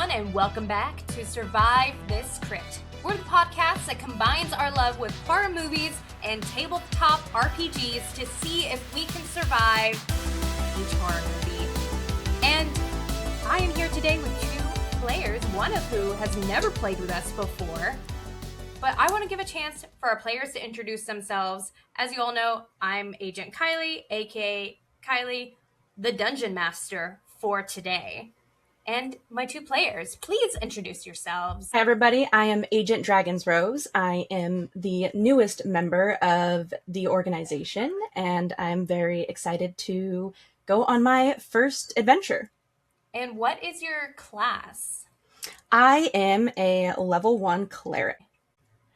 everyone, and welcome back to Survive This Crypt. We're the podcast that combines our love with horror movies and tabletop RPGs to see if we can survive each horror movie. And I am here today with two players, one of who has never played with us before. But I want to give a chance for our players to introduce themselves. As you all know, I'm Agent Kylie, aka Kylie, the Dungeon Master for today. And my two players, please introduce yourselves. Hi everybody, I am Agent Dragon's Rose. I am the newest member of the organization, and I'm very excited to go on my first adventure. And what is your class? I am a level 1 cleric.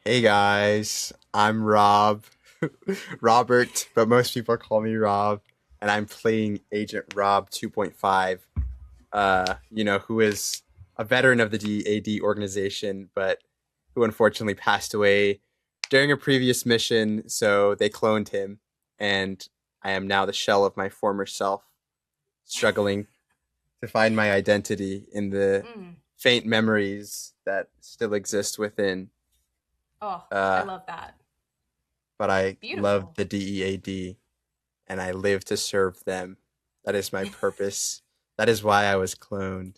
Hey guys, I'm Rob, Robert, but most people call me Rob, and I'm playing Agent Rob 2.5. Who is a veteran of the D.E.A.D organization, but who unfortunately passed away during a previous mission, so they cloned him, and I am now the shell of my former self, struggling to find my identity in the faint memories that still exist within. Oh, I love that. But I Beautiful. love the D.E.A.D, and I live to serve them. That is my purpose. That is why I was cloned.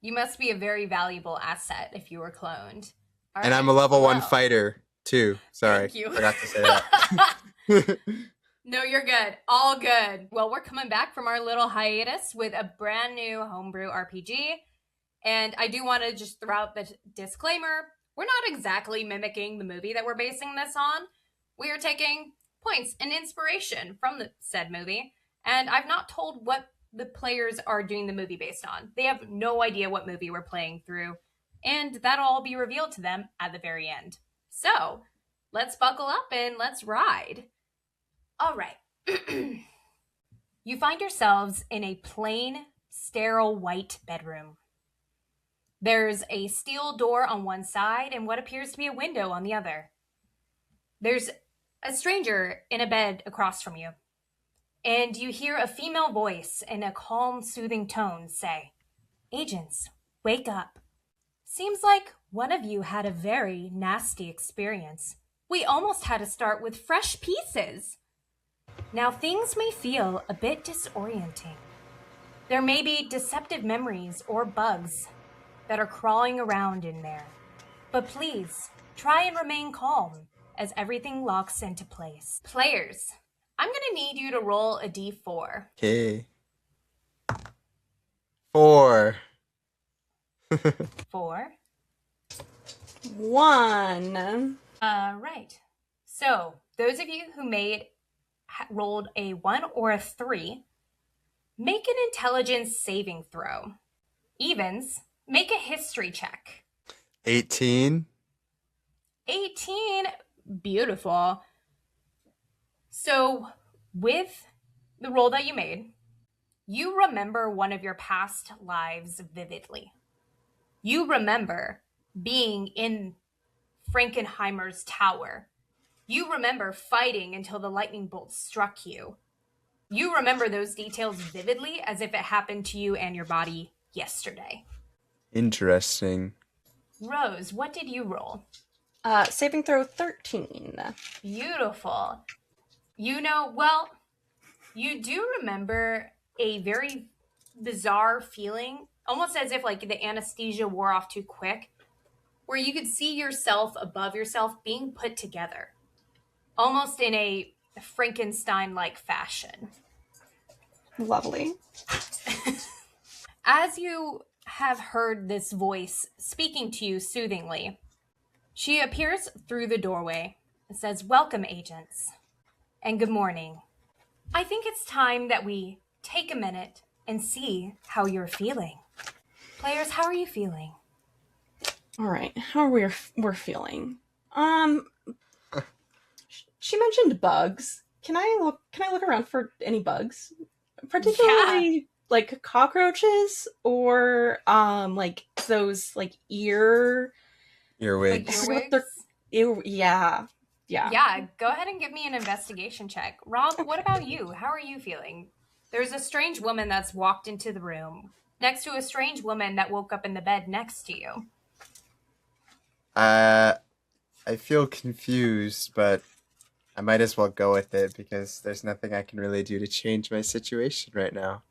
You must be a very valuable asset if you were cloned. All And right, I'm a level 1 well, fighter, too. Sorry, Thank you. forgot to say that. No, you're good. All good. Well, we're coming back from our little hiatus with a brand new homebrew RPG. And I do want to just throw out the disclaimer. We're not exactly mimicking the movie that we're basing this on. We are taking points and inspiration from the said movie. And I've not told what the players are doing the movie based on. They have no idea what movie we're playing through. And that'll all be revealed to them at the very end. So, let's buckle up and let's ride. All right. You find yourselves in a plain, sterile white bedroom. There's a steel door on one side and what appears to be a window on the other. There's a stranger in a bed across from you. And you hear a female voice in a calm, soothing tone say, "Agents, wake up. Seems like one of you had a very nasty experience. We almost had to start with fresh pieces. Now things may feel a bit disorienting. There may be deceptive memories or bugs that are crawling around in there. But please, try and remain calm as everything locks into place." Players, I'm going to need you to roll a d4. Okay. 4. 4. 1. Right. So, those of you who rolled a 1 or a 3, make an intelligence saving throw. Evens, make a history check. 18. 18. Beautiful. So, with the roll that you made, you remember one of your past lives vividly. You remember being in Frankenheimer's tower. You remember fighting until the lightning bolt struck you. You remember those details vividly as if it happened to you and your body yesterday. Interesting. Rose, what did you roll? Saving throw 13. Beautiful. You do remember a very bizarre feeling, almost as if like the anesthesia wore off too quick, where you could see yourself above yourself being put together, almost in a Frankenstein-like fashion. Lovely. As you have heard this voice speaking to you soothingly, she appears through the doorway and says, "Welcome, agents, and good morning. I think it's time that we take a minute and see how you're feeling. Players, how are you feeling?" All right, how we're feeling. She mentioned bugs. Can I look around for any bugs? Particularly like cockroaches or like those like Earwigs. Yeah. Yeah, go ahead and give me an investigation check. Rob, what about you? How are you feeling? There's a strange woman that's walked into the room. next to a strange woman that woke up in the bed next to you. I feel confused, but I might as well go with it because there's nothing I can really do to change my situation right now.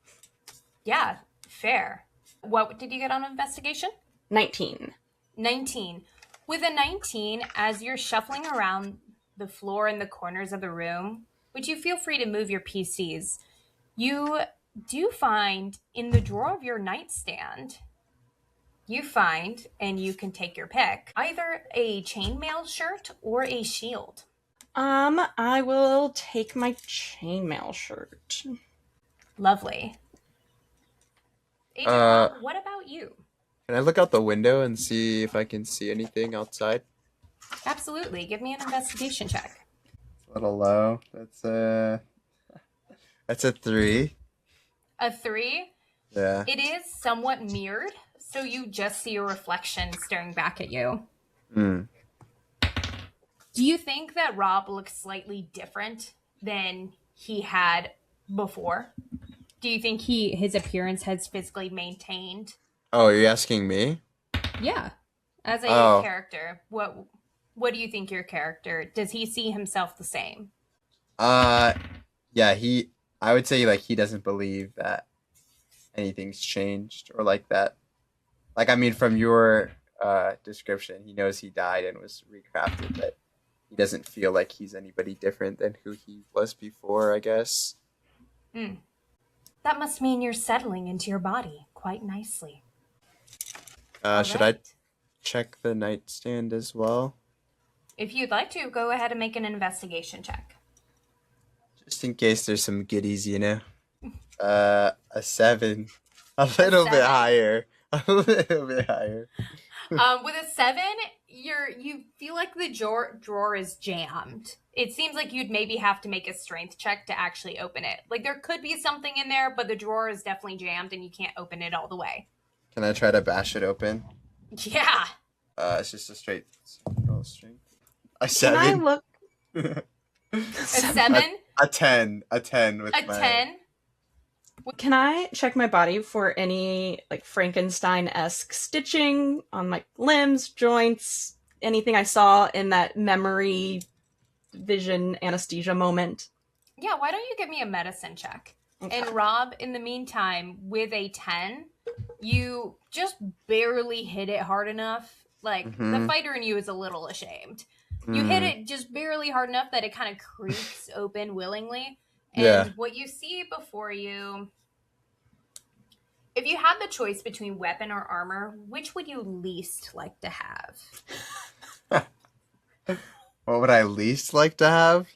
Yeah, fair. What did you get on investigation? 19. 19. With a 19, as you're shuffling around the floor and the corners of the room, which you feel free to move your PCs, you do find in the drawer of your nightstand, and you can take your pick, either a chainmail shirt or a shield. I will take my chainmail shirt. Lovely. Agent Rob, what about you? Can I look out the window and see if I can see anything outside? Absolutely. Give me an investigation check. It's a little low. That's a 3. A 3? Yeah. It is somewhat mirrored, so you just see a reflection staring back at you. Mm. Do you think that Rob looks slightly different than he had before? Do you think his appearance has physically maintained? Oh, you're asking me? Yeah. As a character, what do you think your character, does he see himself the same? Yeah, I would say like he doesn't believe that anything's changed or like that. Like, I mean, from your description, he knows he died and was recrafted, but he doesn't feel like he's anybody different than who he was before, I guess. That must mean you're settling into your body quite nicely. Should I check the nightstand as well? If you'd like to, go ahead and make an investigation check. Just in case there's some goodies, you know. A 7. A little bit higher. A little bit higher. With a 7, you feel like the drawer is jammed. It seems like you'd maybe have to make a strength check to actually open it. Like, there could be something in there, but the drawer is definitely jammed and you can't open it all the way. Can I try to bash it open? Yeah. It's just a straight roll strength. A 7. Can I look? A 7? A 10. A 10 with a 10? Can I check my body for any like Frankenstein-esque stitching on my limbs, joints, anything I saw in that memory vision anesthesia moment? Yeah, why don't you give me a medicine check? Okay. And Rob, in the meantime, with a 10, you just barely hit it hard enough. Like, the fighter in you is a little ashamed. You hit it just barely hard enough that it kind of creaks open willingly. And what you see before you, if you had the choice between weapon or armor, which would you least like to have? What would I least like to have?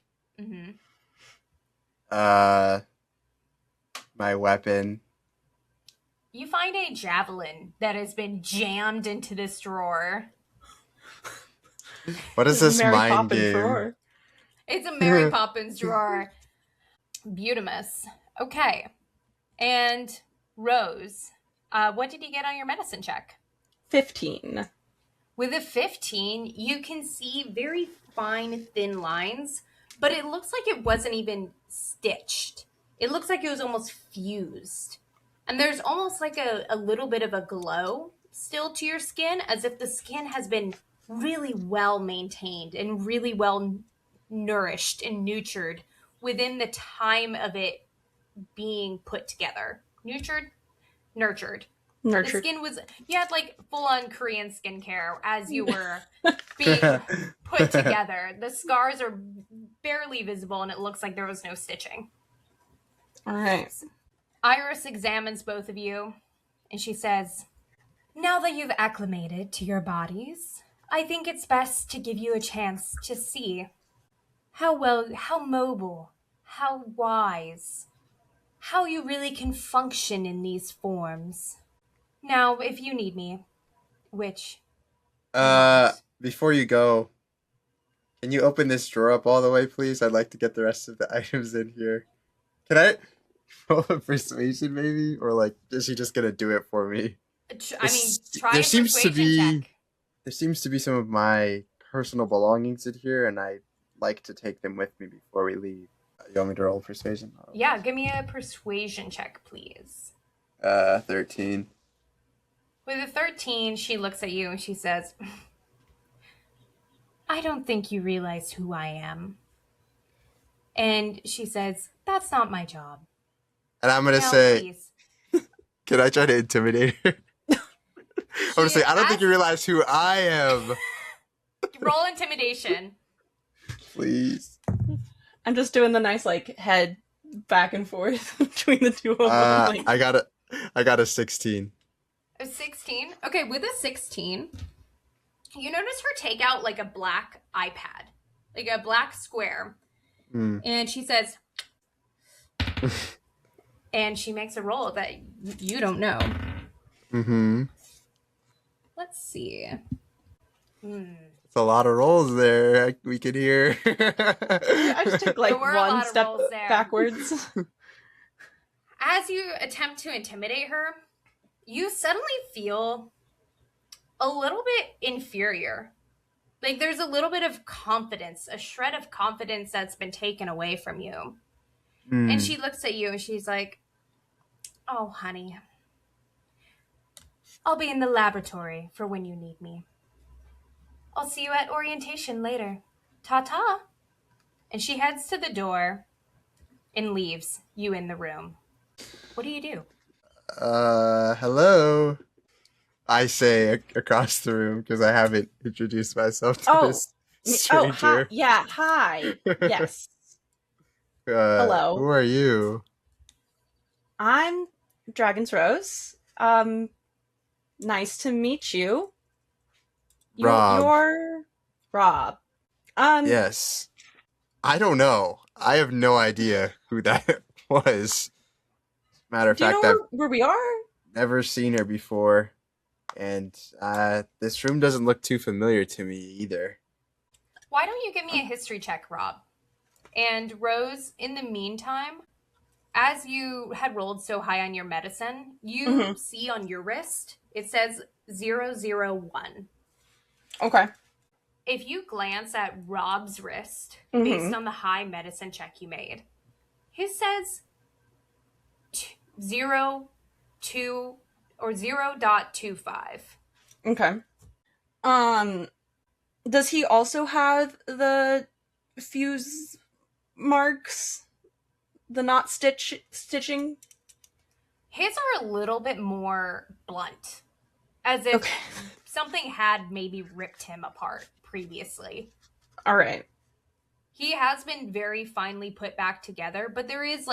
My weapon. You find a javelin that has been jammed into this drawer. What is this Mary mind Poppins game? drawer. It's a Mary Poppins drawer. Beautimus. Okay. And Rose, what did you get on your medicine check? 15. With a 15, you can see very fine, thin lines, but it looks like it wasn't even stitched. It looks like it was almost fused. And there's almost like a little bit of a glow still to your skin, as if the skin has been really well maintained and really well nourished and nurtured within the time of it being put together. Nurtured. The skin was, you had like full-on Korean skincare as you were being put together. The scars are barely visible and it looks like there was no stitching. All right. Iris examines both of you and she says, now that you've acclimated to your bodies, I think it's best to give you a chance to see how mobile, how wise, how you really can function in these forms. Now, if you need me, which... Before you go, can you open this drawer up all the way, please? I'd like to get the rest of the items in here. Can I roll a persuasion, maybe? Or, like, is she just gonna do it for me? I mean, try a persuasion check. There seems to be some of my personal belongings in here, and I'd like to take them with me before we leave. You want me to roll persuasion? Yeah, give me a persuasion check, please. 13. With a 13, she looks at you and she says, I don't think you realize who I am. And she says, that's not my job. And I'm gonna Now, say, please. can I try to intimidate her? I'm gonna say, I don't think you realize who I am. Roll intimidation. Please. I'm just doing the nice like head back and forth between the two of them. Like, I got a 16. A 16? Okay, with a 16, you notice her take out like a black iPad, like a black square. And she says, and she makes a roll that you don't know. Mm-hmm. Let's see. It's a lot of rolls there. We could hear. I just took like one step backwards. As you attempt to intimidate her, you suddenly feel a little bit inferior. Like there's a little bit of confidence, a shred of confidence that's been taken away from you. And she looks at you and she's like, oh, honey, I'll be in the laboratory for when you need me. I'll see you at orientation later. Ta-ta. And she heads to the door and leaves you in the room. What do you do? Hello. I say across the room because I haven't introduced myself to this stranger. Hi. Yeah, hi. Yes. Hello. Who are you? I'm Dragon's Rose. Nice to meet you. Rob. You're Rob. Yes. I don't know. I have no idea who that was. Matter of fact, I've where we are? never seen her before. And this room doesn't look too familiar to me either. Why don't you give me a history check, Rob? And Rose, in the meantime, as you had rolled so high on your medicine, you see on your wrist, it says 001. Okay. If you glance at Rob's wrist, based on the high medicine check you made, his says 0.25. Okay. Does he also have the fuse marks? The not stitching? His are a little bit more blunt. As if something had maybe ripped him apart previously. All right. He has been very finely put back together, but there is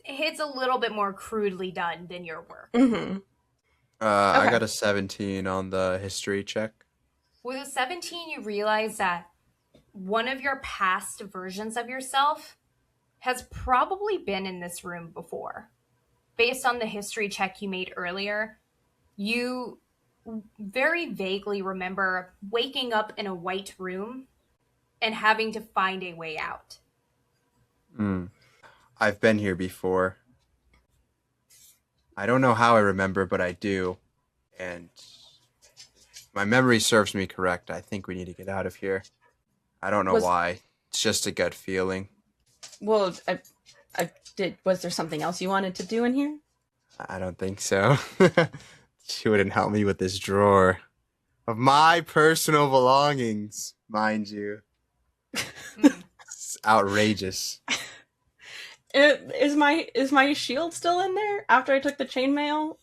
it's a little bit more crudely done than your work. I got a 17 on the history check. With a 17, you realize that one of your past versions of yourself has probably been in this room before. Based on the history check you made earlier, you very vaguely remember waking up in a white room and having to find a way out. I've been here before. I don't know how I remember, but I do. And my memory serves me correct. I think we need to get out of here. I don't know why. It's just a gut feeling. Well, was there something else you wanted to do in here? I don't think so. She wouldn't help me with this drawer of my personal belongings, mind you. It's outrageous. Is my shield still in there after I took the chainmail?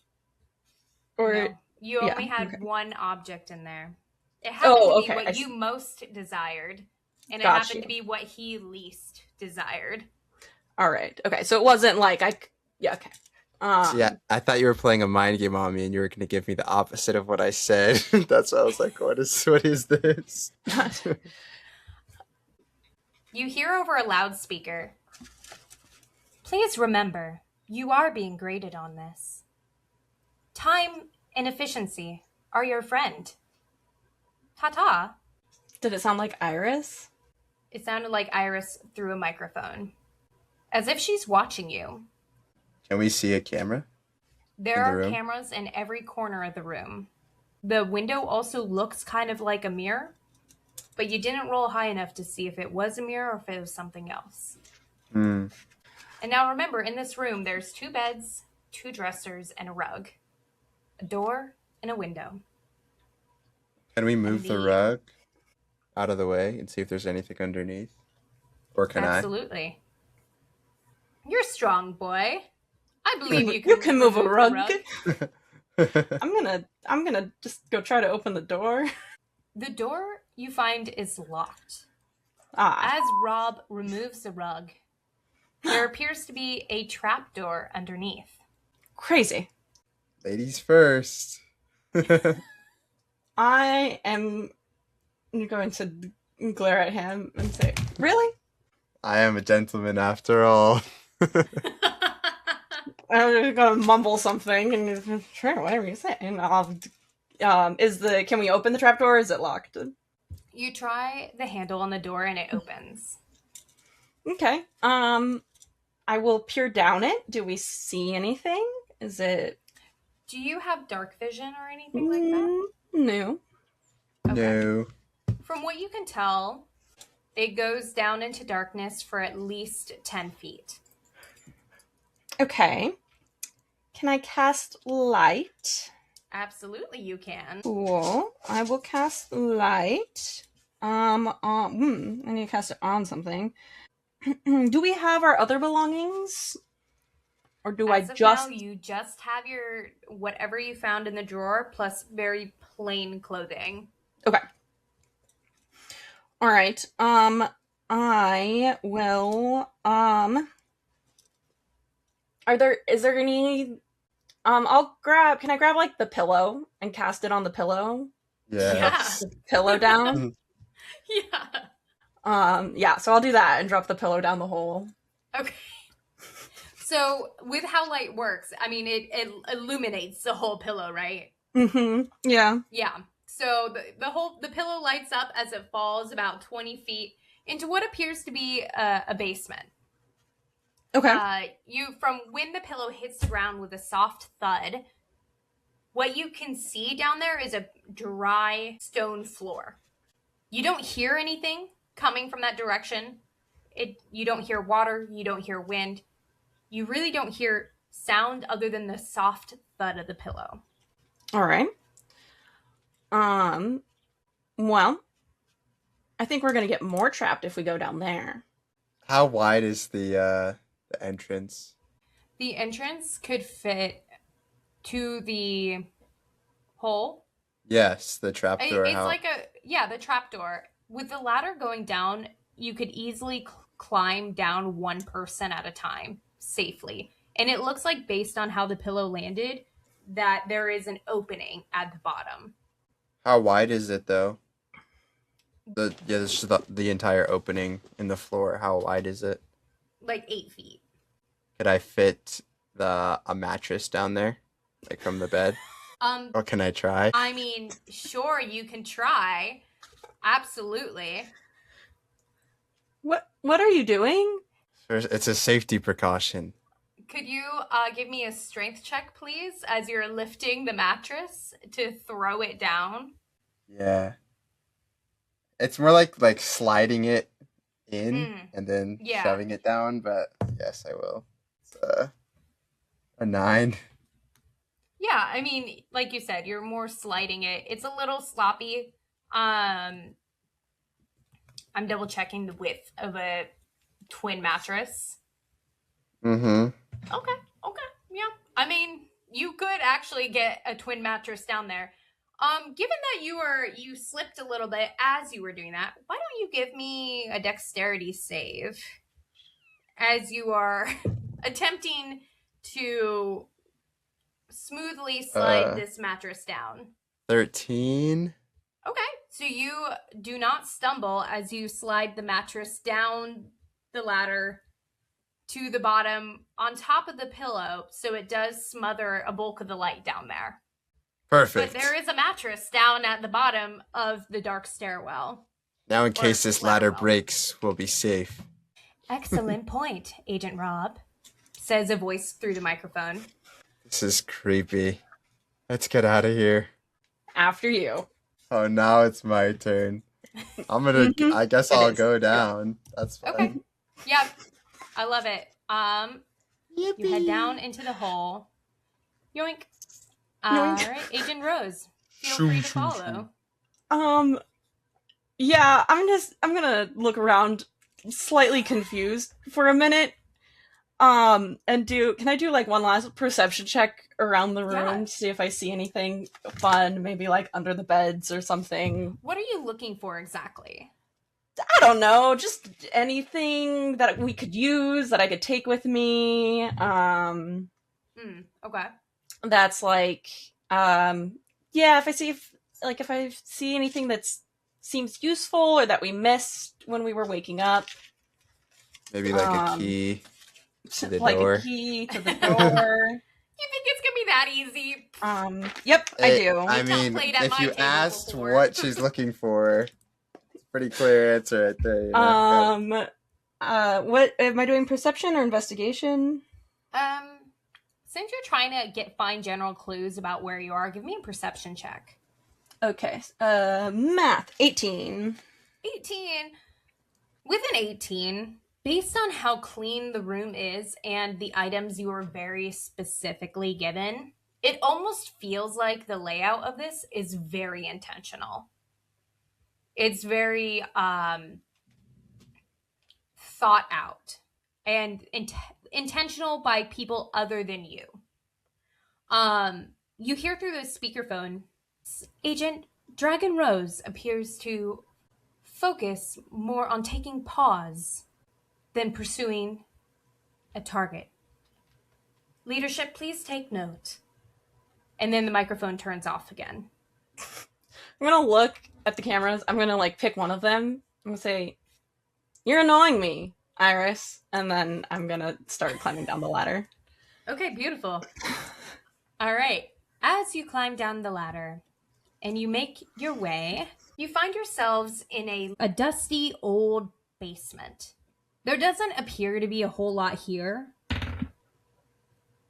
Or no, you only had one object in there. It happened to be what you most desired, and it happened to be what he least desired. All right. Okay. So it wasn't like okay. Yeah, I thought you were playing a mind game on me, and you were going to give me the opposite of what I said. That's why I was like, "What is this?" You hear over a loudspeaker. Please remember, you are being graded on this. Time and efficiency are your friend. Ta-ta. Did it sound like Iris? It sounded like Iris through a microphone. As if she's watching you. Can we see a camera? There are cameras in every corner of the room. The window also looks kind of like a mirror, but you didn't roll high enough to see if it was a mirror or if it was something else. And now remember, in this room, there's 2 beds, 2 dressers and a rug, a door and a window. Can we move the the- rug out of the way and see if there's anything underneath? Or can Absolutely. You're a strong boy. I believe you You can move a the rug. I? I'm gonna just go try to open the door. The door you find is locked. Ah, As Rob removes the rug, there appears to be a trapdoor underneath. crazy. Ladies first. I am going to glare at him and say, "Really?" I am a gentleman after all. I'm just gonna mumble something and he's, sure, whatever you say. And I'll. Can we open the trapdoor? Or is it locked? You try the handle on the door and it opens. Okay. I will peer down it. Do we see anything? Is it? Do you have dark vision or anything like that? No. Okay. No. From what you can tell, it goes down into darkness for at least 10 feet. Okay. Can I cast light? Absolutely, you can. Cool. I will cast light. I need to cast it on something. Do we have our other belongings? Or do As I of just... now, you just have your whatever you found in the drawer plus very plain clothing. Okay. All right. I will, is there any, can I grab, like, the pillow and cast it on the pillow? Yeah. Yeah. The pillow down? Yeah. So I'll do that and drop the pillow down the hole. Okay. So with how light works, I mean, it illuminates the whole pillow, right? Mm-hmm. Yeah. Yeah. So the pillow lights up as it falls about 20 feet into what appears to be a basement. Okay. From when the pillow hits the ground with a soft thud, what you can see down there is a dry stone floor. You don't hear anything coming from that direction. You don't hear water. You don't hear wind. You really don't hear sound other than the soft thud of the pillow. All right. Well, I think we're gonna get more trapped if we go down there. How wide is the entrance? The entrance could fit to the hole. Yes, the trapdoor. It's like the trapdoor. With the ladder going down, you could easily climb down one person at a time safely. And it looks like, based on how the pillow landed, that there is an opening at the bottom. How wide is it though? This is the entire opening in the floor. How wide is it? Like 8 feet. Could I fit a mattress down there, like from the bed? Or can I try? I mean, sure, you can try. Absolutely. What are you doing? It's a safety precaution. Could you give me a strength check, please, as you're lifting the mattress to throw it down? Yeah. It's more like sliding it in and then shoving it down, but yes, I will. It's a 9. Yeah, I mean, like you said, you're more sliding it. It's a little sloppy. I'm double checking the width of a twin mattress. Mm-hmm. Okay, yeah. I mean, you could actually get a twin mattress down there. Given that you slipped a little bit as you were doing that, why don't you give me a dexterity save as you are attempting to smoothly slide this mattress down. 13. Okay, so you do not stumble as you slide the mattress down the ladder to the bottom on top of the pillow, so it does smother a bulk of the light down there. Perfect. But there is a mattress down at the bottom of the dark stairwell. Now, in case this ladder breaks, we'll be safe. Excellent point, Agent Rob, says a voice through the microphone. This is creepy. Let's get out of here. After you. Oh, now it's my turn. I guess I'll go down. That's fine. Okay. Yep. I love it. Yippee. You head down into the hole. Yoink. Yoink. Alright, Agent Rose. Feel Shoo, free to shoo, follow. Yeah, I'm gonna look around slightly confused for a minute. And can I do like one last perception check around the room Yeah. to see if I see anything fun, maybe like under the beds or something? What are you looking for exactly? I don't know, just anything that we could use that I could take with me. Okay. That's like, yeah, if I see anything that seems useful or that we missed when we were waking up. Maybe like a key to the like door. a key to the door. You think it's gonna be that easy? Yep, I do. I It's not mean, played at if my you table asked before. what she's looking for, it's a pretty clear answer right there. You know? What am I doing? Perception or investigation? Since you're trying to find general clues about where you are, give me a perception check. Okay. Math. 18. 18. With an 18, based on how clean the room is and the items you were very specifically given, it almost feels like the layout of this is very intentional. It's very thought out and intentional by people other than you. You hear through the speakerphone, Agent Dragon Rose appears to focus more on taking pause than pursuing a target. Leadership, please take note. And then the microphone turns off again. I'm gonna look at the cameras. I'm gonna like pick one of them. I'm gonna say, "You're annoying me, Iris," and then I'm gonna start climbing down the ladder. Okay, beautiful. All right. As you climb down the ladder and you make your way, you find yourselves in a dusty old basement. There doesn't appear to be a whole lot here,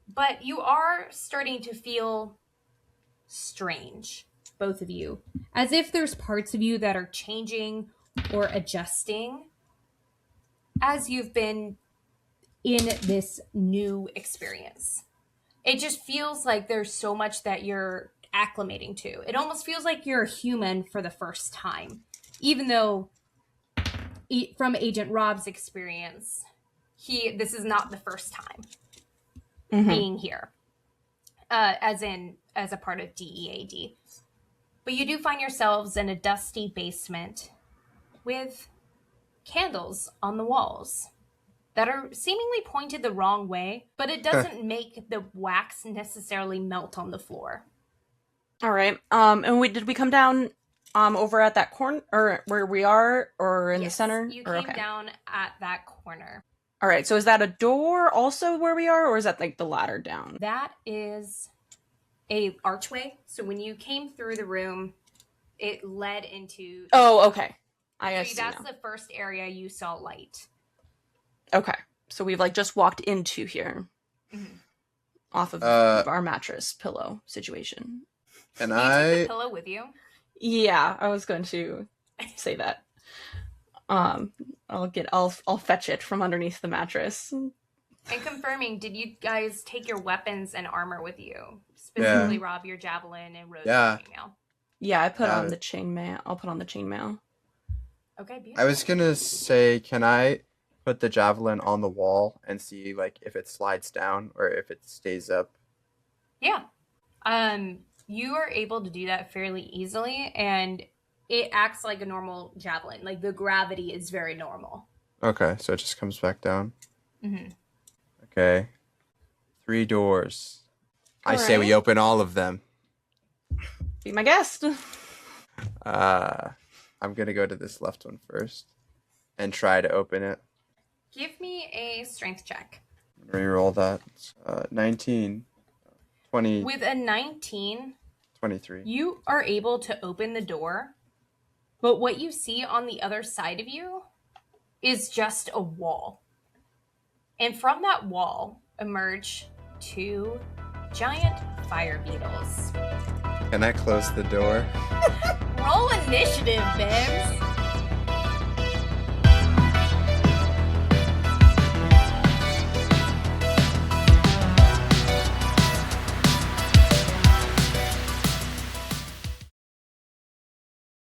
but you are starting to feel strange, both of you, as if there's parts of you that are changing or adjusting as you've been in this new experience. It just feels like there's so much that you're acclimating to. It almost feels like you're a human for the first time, even though from Agent Rob's experience, this is not the first time being here, as a part of D.E.A.D. But you do find yourselves in a dusty basement with candles on the walls that are seemingly pointed the wrong way, but it doesn't make the wax necessarily melt on the floor. All right. And did we come down over at that corner, or where we are, or in the center? You came down at that corner. All right. So is that a door also where we are, or is that like the ladder down? That is a archway. So when you came through the room, it led into. Oh, okay. I see. That's the first area you saw light. Okay. So we've like just walked into here, off of our mattress pillow situation. And you took the pillow with you? Yeah, I was going to say that. I'll fetch it from underneath the mattress. And confirming, did you guys take your weapons and armor with you? Specifically, Rob, your javelin, and Rose, your chainmail. Yeah, I put on the chainmail. I'll put on the chainmail. Okay, beautiful. I was gonna say, can I put the javelin on the wall and see like if it slides down or if it stays up? Yeah. You are able to do that fairly easily, and it acts like a normal javelin. Like, the gravity is very normal. Okay, so it just comes back down. Mm-hmm. Okay. 3 doors. I say right. we open all of them. Be my guest. I'm gonna go to this left one first and try to open it. Give me a strength check. Reroll that. 19. 20. With a 19, 23. you are able to open the door, but what you see on the other side of you is just a wall. And from that wall emerge 2 giant fire beetles. Can I close the door? Roll initiative, Bibbs.